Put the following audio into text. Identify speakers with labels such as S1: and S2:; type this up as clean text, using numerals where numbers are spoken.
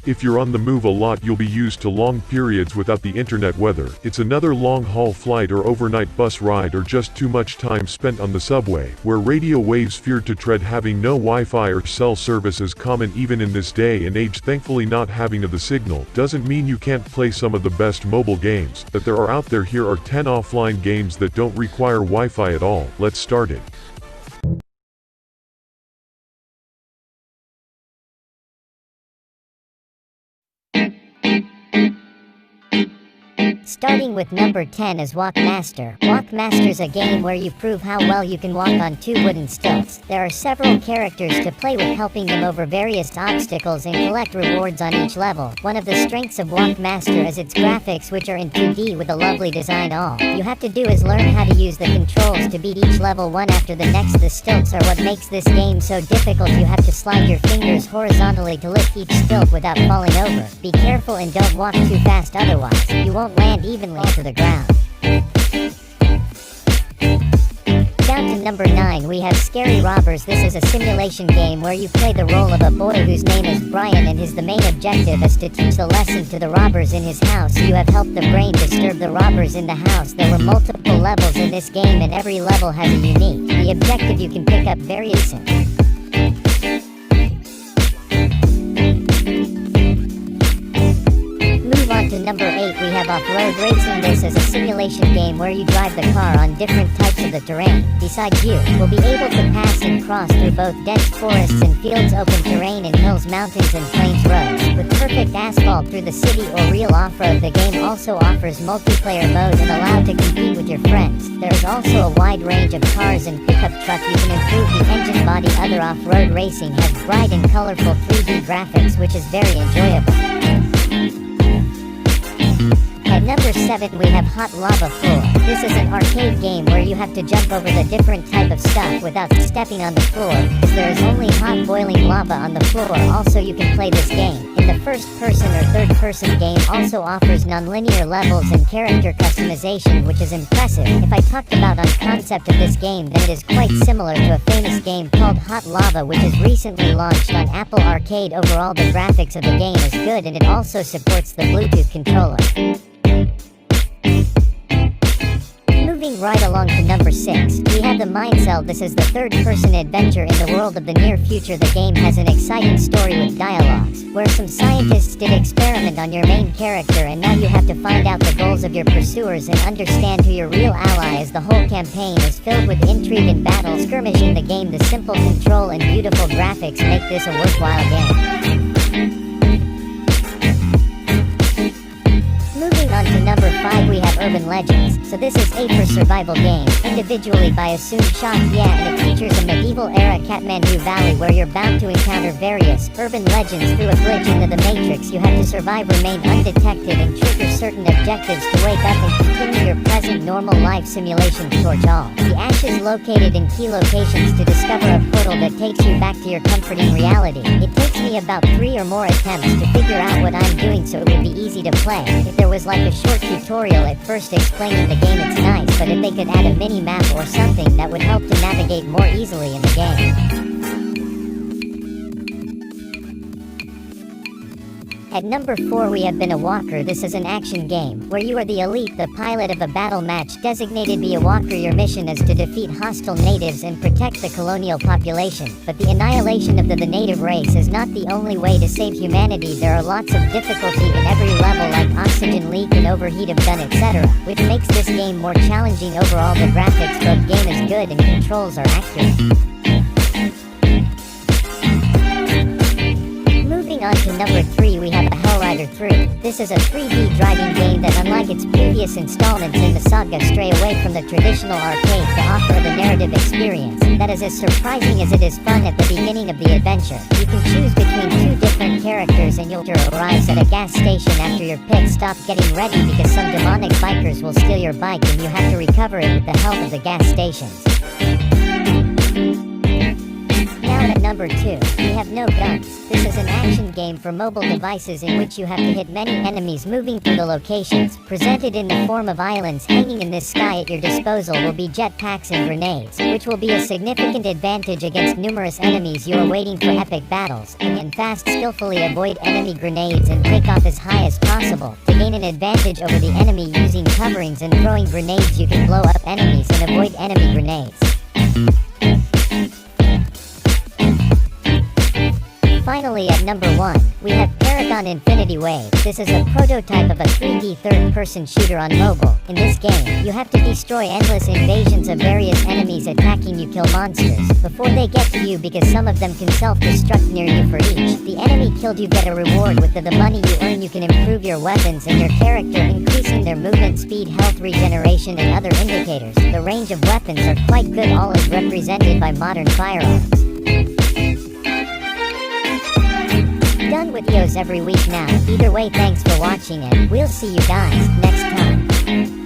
S1: If you're on the move a lot, you'll be used to long periods without the internet, whether it's another long-haul flight or overnight bus ride or just too much time spent on the subway, where radio waves feared to tread. Having no Wi-Fi or cell service is common even in this day and age. Thankfully, not having the signal doesn't mean you can't play some of the best mobile games that there are out there. Here are 10 offline games that don't require Wi-Fi at all. Let's start it.
S2: Starting with number 10 is Walkmaster. Walkmaster's a game where you prove how well you can walk on 2 wooden stilts. There are several characters to play with, helping them over various obstacles and collect rewards on each level. One of the strengths of Walkmaster is its graphics, which are in 2D with a lovely design. All you have to do is learn how to use the controls to beat each level one after the next. The stilts are what makes this game so difficult. You have to slide your fingers horizontally to lift each stilt without falling over. Be careful and don't walk too fast, otherwise you won't land evenly to the ground. Down to number 9 we have Scary Robbers. This is a simulation game where you play the role of a boy whose name is Brian, and the main objective is to teach the lesson to the robbers in his house. You have helped the brain disturb the robbers in the house. There were multiple levels in this game and every level has a unique. The objective you can pick up very easily. To number 8 we have Off-Road Racing. This is a simulation game where you drive the car on different types of the terrain. Besides, you will be able to pass and cross through both dense forests and fields, open terrain and hills, mountains and plains roads. With perfect asphalt through the city or real off-road, the game also offers multiplayer mode and allow to compete with your friends. There is also a wide range of cars and pickup truck. You can improve the engine body. Other off-road racing has bright and colorful 3D graphics, which is very enjoyable. At number 7 we have Hot Lava Floor. This is an arcade game where you have to jump over the different type of stuff without stepping on the floor, as there is only hot boiling lava on the floor. Also, you can play this game in the first person or third person. Game also offers non-linear levels and character customization, which is impressive. If I talked about on concept of this game, then it is quite similar to a famous game called Hot Lava, which is recently launched on Apple Arcade. Overall, the graphics of the game is good and it also supports the Bluetooth controller. Moving right along to number 6, we have the Mindcell. This is the third-person adventure in the world of the near future. The game has an exciting story with dialogues, where some scientists did experiment on your main character, and now you have to find out the goals of your pursuers and understand who your real ally is. The whole campaign is filled with intrigue and battle skirmishing. The game, the simple control and beautiful graphics make this a worthwhile game. On to number 5 we have Urban Legends. So this is a for survival game, individually by Assumed Shock, and it features a medieval-era Kathmandu Valley where you're bound to encounter various urban legends through a glitch into the Matrix. You have to survive, remain undetected, and trigger certain objectives to wake up and continue your present normal life simulation towards all the ashes located in key locations to discover a portal that takes you back to your comforting reality. It takes me about 3 or more attempts to figure out what I'm doing so it would be easy to play. If there was like a short tutorial at first explaining the game, it's nice, but if they could add a mini-map or something, that would help to navigate more easily in the game. At number 4 we have Been a Walker. This is an action game where you are the elite, the pilot of a battle match designated Be a Walker. Your mission is to defeat hostile natives and protect the colonial population. But the annihilation of the native race is not the only way to save humanity. There are lots of difficulty in every level, like oxygen leak and overheat of gun, etc., which makes this game more challenging. Overall, the graphics both game is good and controls are accurate. Moving on to number 3 we have Hellrider 3. This is a 3D driving game that, unlike its previous installments in the saga, stray away from the traditional arcade to offer the narrative experience that is as surprising as it is fun at the beginning of the adventure. You can choose between 2 different characters and you'll arrive at a gas station after your pit stop, getting ready because some demonic bikers will steal your bike and you have to recover it with the help of the gas stations. Now at number 2, we have No Guns. This is an action game for mobile devices in which you have to hit many enemies moving through the locations. Presented in the form of islands hanging in this sky. At your disposal will be jetpacks and grenades, which will be a significant advantage against numerous enemies you are waiting for epic battles. And fast, skillfully avoid enemy grenades and take off as high as possible. To gain an advantage over the enemy using coverings and throwing grenades, you can blow up enemies and avoid enemy grenades. Finally, at number 1, we have Paragon Infinity Wave. This is a prototype of a 3D third-person shooter on mobile. In this game, you have to destroy endless invasions of various enemies attacking you, kill monsters before they get to you, because some of them can self-destruct near you. For each the enemy killed, you get a reward. With the money you earn, you can improve your weapons and your character, increasing their movement speed, health regeneration, and other indicators. The range of weapons are quite good, all is represented by modern firearms. Done with videos every week now. Either way, thanks for watching and we'll see you guys next time.